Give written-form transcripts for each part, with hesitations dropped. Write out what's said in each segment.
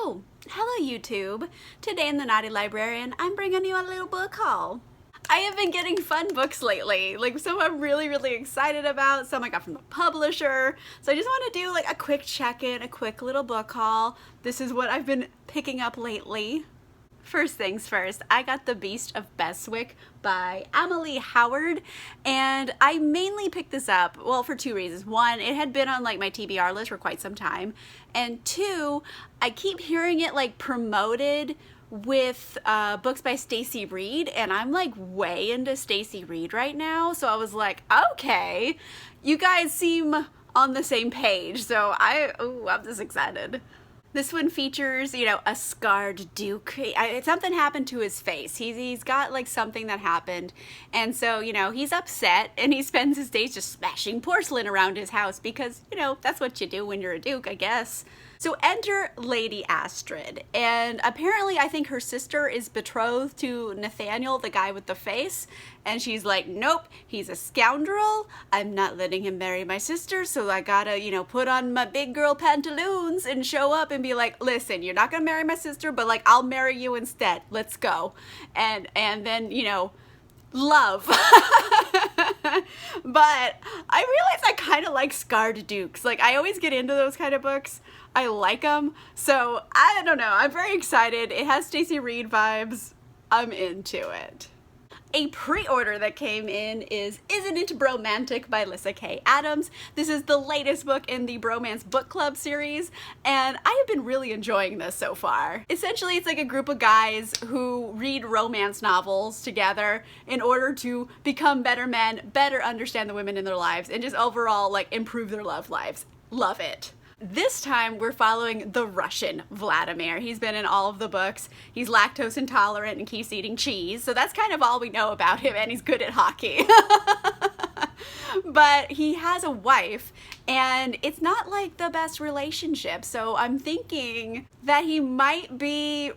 Oh, hello YouTube. Today in the Naughty Librarian, I'm bringing you a little book haul. I have been getting fun books lately, like some I'm really excited about, some I got from the publisher. So I just want to do like a quick check-in, a quick little book haul. This is what I've been picking up lately. First things first, I got The Beast of Besswick by Emily Howard, and I mainly picked this up, well, for two reasons. One, it had been on like my TBR list for quite some time, and two, I keep hearing it like promoted with books by Stacy Reid, and I'm like way into Stacy Reid right now, so I was like, okay, you guys seem on the same page, so I'm just excited. This one features, you know, a scarred duke. Something happened to his face. He's got like something that happened. And so, you know, he's upset and he spends his days just smashing porcelain around his house because, you know, that's what you do when you're a duke, I guess. So enter Lady Astrid, and apparently I think her sister is betrothed to Nathaniel, the guy with the face, and she's like, nope, he's a scoundrel, I'm not letting him marry my sister, so I gotta, you know, put on my big girl pantaloons and show up and be like, listen, you're not gonna marry my sister, but like, I'll marry you instead, let's go. And then, you know, love. But I realized I kind of like scarred dukes. Like, I always get into those kind of books. I like them. So, I don't know. I'm very excited. It has Stacy Reid vibes. I'm into it. A pre-order that came in is Isn't It Bromantic by Lyssa Kay Adams. This is the latest book in the Bromance Book Club series, and I have been really enjoying this so far. Essentially, it's like a group of guys who read romance novels together in order to become better men, better understand the women in their lives, and just overall, like, improve their love lives. Love it. This time we're following the Russian Vladimir. He's been in all of the books. He's lactose intolerant and keeps eating cheese, so that's kind of all we know about him, and he's good at hockey. But he has a wife, and it's not like the best relationship, so I'm thinking that he might be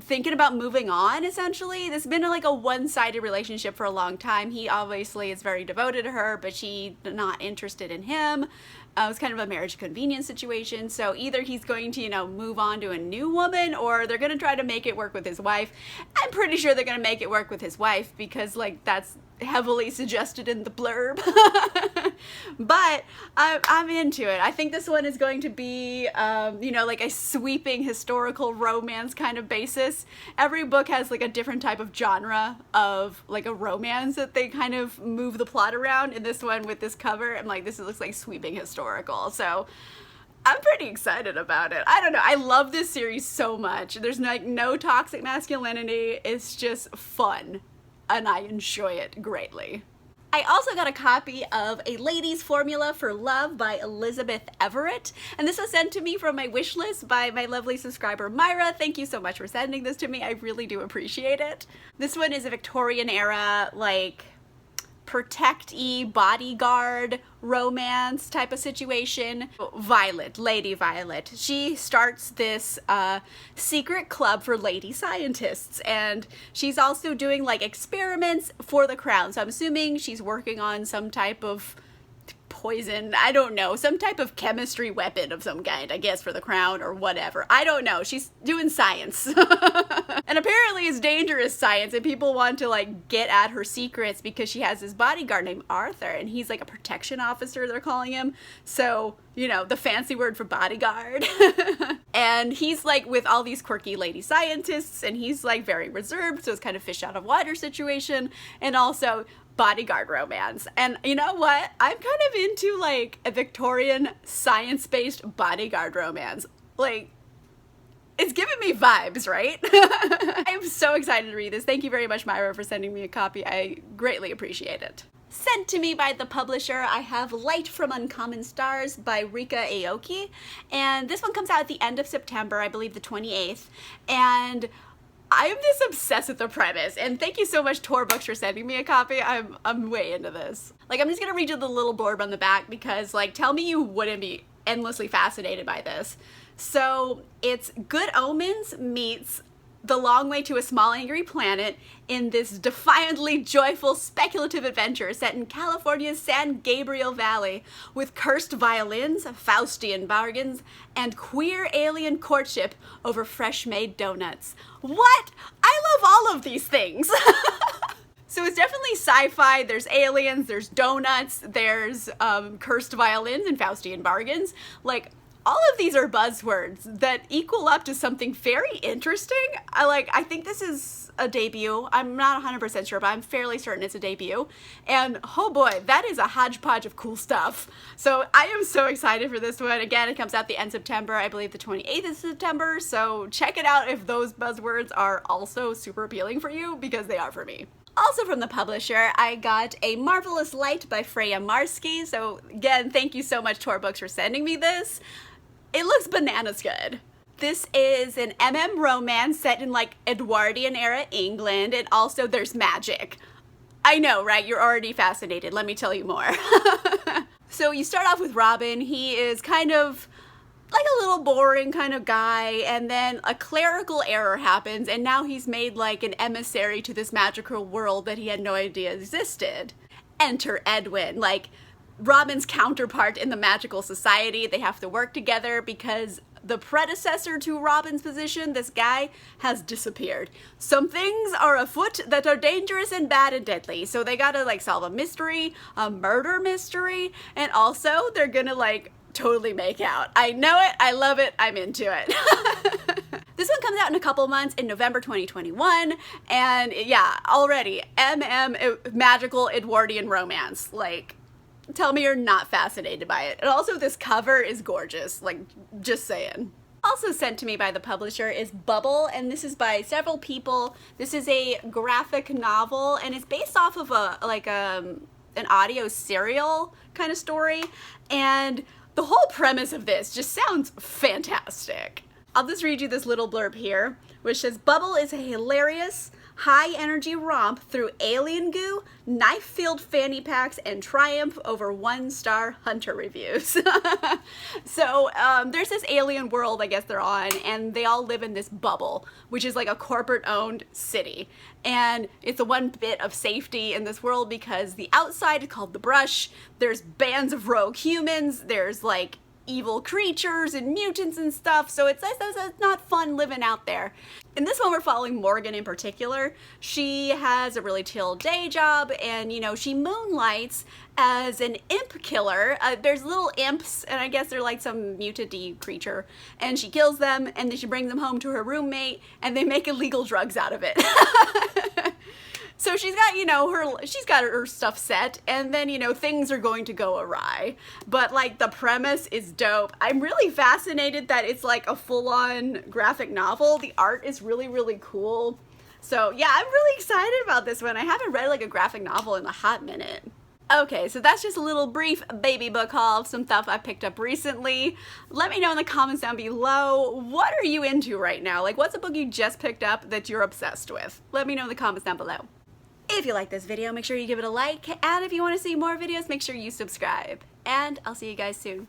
thinking about moving on, essentially. This has been like a one-sided relationship for a long time. He obviously is very devoted to her, but she's not interested in him. It's kind of a marriage convenience situation. So either he's going to, you know, move on to a new woman, or they're going to try to make it work with his wife. I'm pretty sure they're going to make it work with his wife because, like, that's heavily suggested in the blurb. But I'm into it. I think this one is going to be, you know, like a sweeping historical romance kind of basis. Every book has like a different type of genre of like a romance that they kind of move the plot around. And this one with this cover, I'm like, this looks like sweeping historical. So I'm pretty excited about it. I don't know. I love this series so much. There's like no toxic masculinity. It's just fun, and I enjoy it greatly. I also got a copy of A Lady's Formula for Love by Elizabeth Everett, and this was sent to me from my wish list by my lovely subscriber Myra. Thank you so much for sending this to me. I really do appreciate it. This one is a Victorian era, like, protect-y bodyguard romance type of situation. Violet, Lady Violet, she starts this secret club for lady scientists, and she's also doing like experiments for the crown. So I'm assuming she's working on some type of poison, I don't know, some type of chemistry weapon of some kind, I guess, for the crown or whatever. I don't know. She's doing science. And apparently it's dangerous science, and people want to like get at her secrets because she has this bodyguard named Arthur, and he's like a protection officer, they're calling him. So, you know, the fancy word for bodyguard. And he's like with all these quirky lady scientists, and he's like very reserved, so it's kind of fish out of water situation, and also bodyguard romance. And you know what? I'm kind of into like a Victorian science-based bodyguard romance. Like, it's giving me vibes, right? I'm so excited to read this. Thank you very much, Myra, for sending me a copy. I greatly appreciate it. Sent to me by the publisher, I have Light from Uncommon Stars by Rika Aoki, and this one comes out at the end of September, I believe the 28th, and I'm just obsessed with the premise, and thank you so much, Tor Books, for sending me a copy. I'm way into this. Like, I'm just gonna read you the little blurb on the back because, like, tell me you wouldn't be endlessly fascinated by this. So, it's Good Omens meets the long way to a small angry planet in this defiantly joyful speculative adventure set in California's San Gabriel Valley with cursed violins, Faustian bargains, and queer alien courtship over fresh-made donuts. What? I love all of these things! So it's definitely sci-fi. There's aliens, there's donuts, there's cursed violins and Faustian bargains. Like, all of these are buzzwords that equal up to something very interesting. I think this is a debut. I'm not 100% sure, but I'm fairly certain it's a debut. And oh boy, that is a hodgepodge of cool stuff. So I am so excited for this one. Again, it comes out the end of September. I believe the 28th of September. So check it out if those buzzwords are also super appealing for you, because they are for me. Also from the publisher, I got A Marvelous Light by Freya Marski. So again, thank you so much, Tor Books, for sending me this. It looks bananas good. This is an MM romance set in like Edwardian era England, and also there's magic. I know, right? You're already fascinated. Let me tell you more. So you start off with Robin. He is kind of like a little boring kind of guy, and then a clerical error happens, and now he's made like an emissary to this magical world that he had no idea existed. Enter Edwin, like Robin's counterpart in the magical society. They have to work together because the predecessor to Robin's position, this guy, has disappeared. Some things are afoot that are dangerous and bad and deadly, so they gotta like solve a mystery, a murder mystery, and also they're gonna like totally make out. I know it, I love it, I'm into it. This one comes out in a couple months in November 2021, and yeah, already magical Edwardian romance. Like, tell me you're not fascinated by it. And also this cover is gorgeous, like, just saying. Also sent to me by the publisher is Bubble, and this is by several people. This is a graphic novel, and it's based off of an audio serial kind of story, and the whole premise of this just sounds fantastic. I'll just read you this little blurb here, which says, Bubble is a hilarious, high-energy romp through alien goo, knife-filled fanny packs, and triumph over one-star Hunter reviews. So there's this alien world, I guess they're on, and they all live in this bubble, which is like a corporate-owned city. And it's the one bit of safety in this world because the outside is called the Brush. There's bands of rogue humans. There's like evil creatures and mutants and stuff, so it's not fun living out there. In this one, we're following Morgan in particular. She has a really chill day job, and you know, she moonlights as an imp killer. There's little imps, and I guess they're like some mutant-y creature, and she kills them, and then she brings them home to her roommate, and they make illegal drugs out of it. So she's got, you know, she's got her stuff set, and then, you know, things are going to go awry. But, like, the premise is dope. I'm really fascinated that it's, like, a full-on graphic novel. The art is really, really cool. So, yeah, I'm really excited about this one. I haven't read, like, a graphic novel in a hot minute. Okay, so that's just a little brief baby book haul of some stuff I picked up recently. Let me know in the comments down below, what are you into right now? Like, what's a book you just picked up that you're obsessed with? Let me know in the comments down below. If you like this video, make sure you give it a like, and if you want to see more videos, make sure you subscribe. And I'll see you guys soon.